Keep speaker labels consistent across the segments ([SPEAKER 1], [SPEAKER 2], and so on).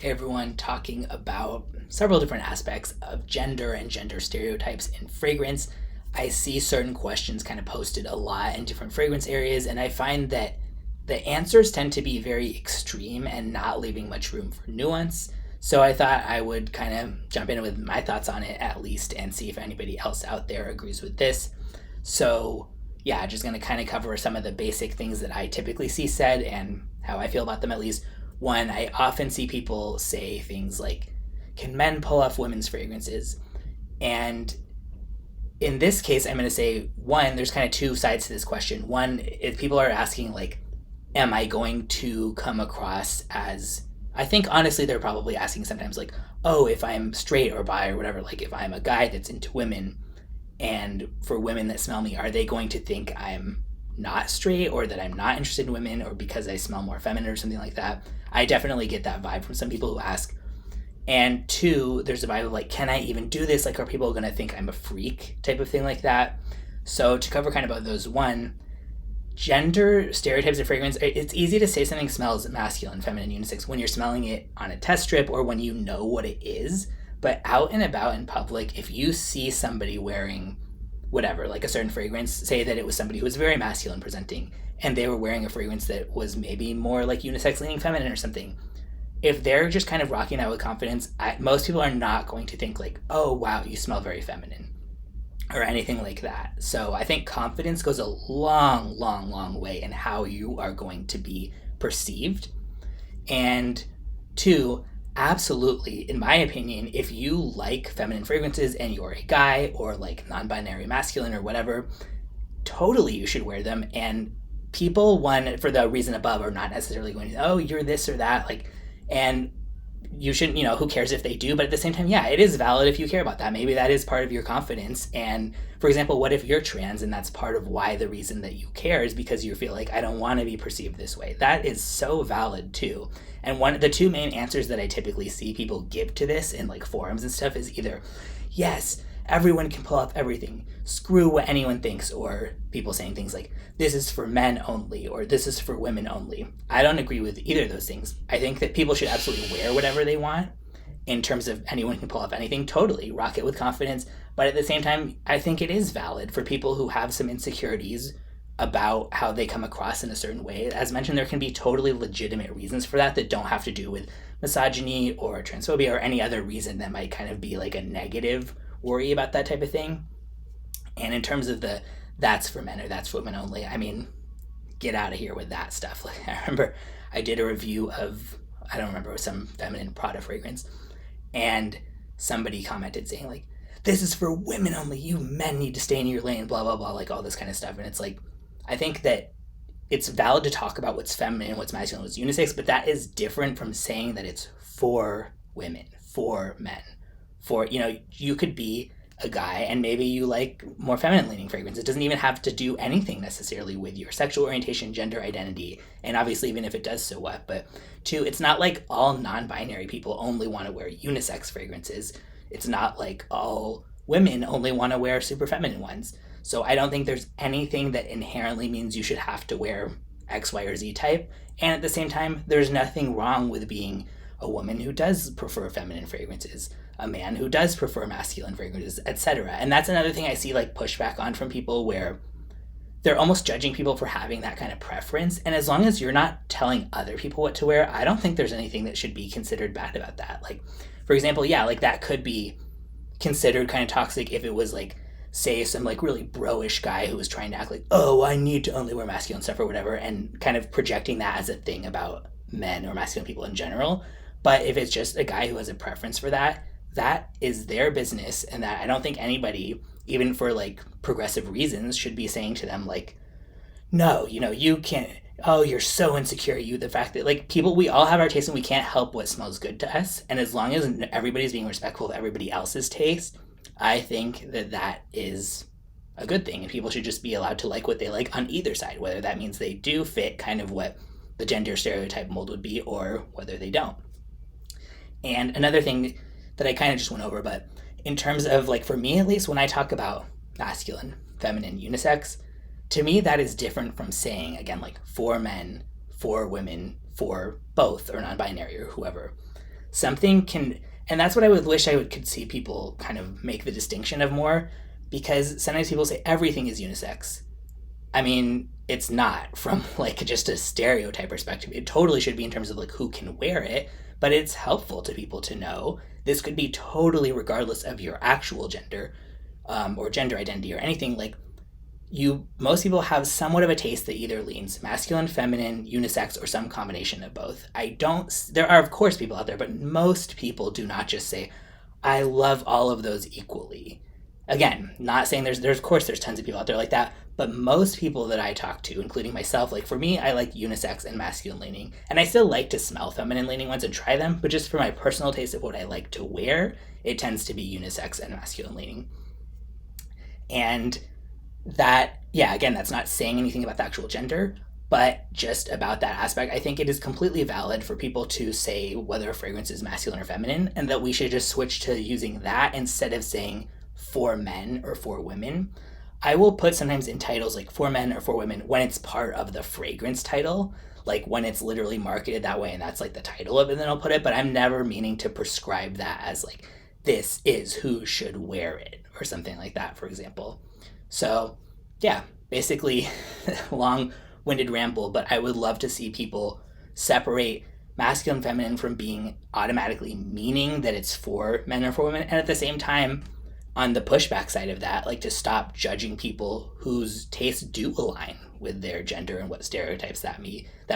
[SPEAKER 1] Everyone talking about several different aspects of gender and gender stereotypes in fragrance. I see certain questions kind of posted a lot in different fragrance areas, and I find that the answers tend to be very extreme and not leaving much room for nuance. So I thought I would kind of jump in with my thoughts on it at least and see if anybody else out there agrees with this. So, yeah, just going to kind of cover some of the basic things that I typically see said and how I feel about them at least. One, I often see people say things like, can men pull off women's fragrances? And in this case, I'm going to say, one, there's kind of two sides to this question. One, if people are asking, like, am I going to come across as, I think honestly, they're probably asking sometimes, like, oh, if I'm straight or bi or whatever, like, if I'm a guy that's into women, and for women that smell me, are they going to think I'm not straight or that I'm not interested in women or because I smell more feminine or something like that? I definitely get that vibe from some people who ask. And two, there's a vibe of like, can I even do this? Like, are people going to think I'm a freak type of thing like that? So to cover kind of both those, one, gender stereotypes of fragrance, it's easy to say something smells masculine, feminine, unisex when you're smelling it on a test strip or when you know what it is. But out and about in public, if you see somebody wearing whatever, like a certain fragrance, say that it was somebody who was very masculine presenting and they were wearing a fragrance that was maybe more like unisex leaning feminine or something, if they're just kind of rocking that with confidence, most people are not going to think like, oh, wow, you smell very feminine or anything like that. So I think confidence goes a long, long, long way in how you are going to be perceived. And two, absolutely, in my opinion, if you like feminine fragrances and you're a guy or like non-binary masculine or whatever, totally you should wear them. And people, one, for the reason above, are not necessarily going to, oh, you're this or that, like, and you shouldn't, who cares if they do, but at the same time, yeah, it is valid if you care about that. Maybe that is part of your confidence. And for example, what if you're trans and that's part of why the reason that you care is because you feel like, I don't want to be perceived this way? That is so valid too. And one of the two main answers that I typically see people give to this in like forums and stuff is either, yes, everyone can pull off everything, screw what anyone thinks, or people saying things like, this is for men only, or this is for women only. I don't agree with either of those things. I think that people should absolutely wear whatever they want in terms of anyone can pull off anything, totally, rock it with confidence. But at the same time, I think it is valid for people who have some insecurities about how they come across in a certain way. As mentioned, there can be totally legitimate reasons for that that don't have to do with misogyny or transphobia or any other reason that might kind of be like a negative worry about that type of thing. And in terms of the that's for men or that's for women only, I mean, get out of here with that stuff. Like, I remember I did a review of, I don't remember, some feminine Prada fragrance, and somebody commented saying like, this is for women only, you men need to stay in your lane, blah blah blah, like all this kind of stuff. And it's like, I think that it's valid to talk about what's feminine, what's masculine, what's unisex, but that is different from saying that it's for women, for men. For, you could be a guy and maybe you like more feminine leaning fragrance. It doesn't even have to do anything necessarily with your sexual orientation, gender identity, and obviously even if it does, so what. But two, it's not like all non-binary people only want to wear unisex fragrances. It's not like all women only want to wear super feminine ones. So I don't think there's anything that inherently means you should have to wear X, Y, or Z type. And at the same time, there's nothing wrong with being a woman who does prefer feminine fragrances, a man who does prefer masculine fragrances, etc. And that's another thing I see like pushback on from people where they're almost judging people for having that kind of preference. And as long as you're not telling other people what to wear, I don't think there's anything that should be considered bad about that. Like, for example, yeah, like that could be considered kind of toxic if it was like, say, some like really bro-ish guy who was trying to act like, oh, I need to only wear masculine stuff or whatever, and kind of projecting that as a thing about men or masculine people in general. But if it's just a guy who has a preference for that, that is their business, and that I don't think anybody, even for like progressive reasons, should be saying to them like, no, you can't, oh, you're so insecure, the fact that like people, we all have our taste and we can't help what smells good to us. And as long as everybody's being respectful of everybody else's taste, I think that that is a good thing, and people should just be allowed to like what they like on either side, whether that means they do fit kind of what the gender stereotype mold would be or whether they don't. And another thing that I kind of just went over, but in terms of like, for me at least, when I talk about masculine, feminine, unisex, to me that is different from saying, again, like for men, for women, for both, or non-binary or whoever. something can, and that's what I would wish could see people kind of make the distinction of more, because sometimes people say everything is unisex. I mean, it's not from like just a stereotype perspective. It totally should be in terms of like who can wear it, but it's helpful to people to know this could be totally regardless of your actual gender, or gender identity or anything. Like, most people have somewhat of a taste that either leans masculine, feminine, unisex, or some combination of both. I don't, there are of course people out there, but most people do not just say, I love all of those equally. Again, not saying there's of course there's tons of people out there like that, but most people that I talk to, including myself, like for me, I like unisex and masculine leaning, and I still like to smell feminine leaning ones and try them, but just for my personal taste of what I like to wear, it tends to be unisex and masculine leaning. And that, yeah, again, that's not saying anything about the actual gender, but just about that aspect. I think it is completely valid for people to say whether a fragrance is masculine or feminine, and that we should just switch to using that instead of saying for men or for women. I will put sometimes in titles like for men or for women when it's part of the fragrance title, like when it's literally marketed that way and that's like the title of it, then I'll put it, but I'm never meaning to prescribe that as like this is who should wear it or something like that, for example. So, yeah, basically, long winded ramble, but I would love to see people separate masculine and feminine from being automatically meaning that it's for men or for women. And at the same time, on the pushback side of that, like to stop judging people whose tastes do align with their gender and what stereotypes that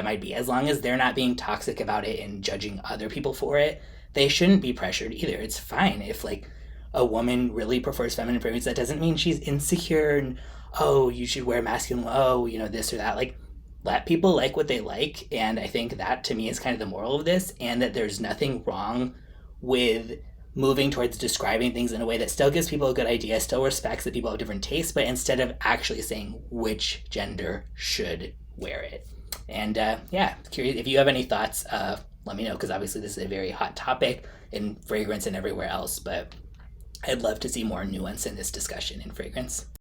[SPEAKER 1] might be. As long as they're not being toxic about it and judging other people for it, they shouldn't be pressured either. It's fine if like a woman really prefers feminine fragrance. That doesn't mean she's insecure and, oh, you should wear masculine, oh, this or that. Like, let people like what they like. And I think that to me is kind of the moral of this, and that there's nothing wrong with moving towards describing things in a way that still gives people a good idea, still respects that people have different tastes, but instead of actually saying which gender should wear it. And yeah, curious if you have any thoughts. Let me know, because obviously this is a very hot topic in fragrance and everywhere else, but I'd love to see more nuance in this discussion in fragrance.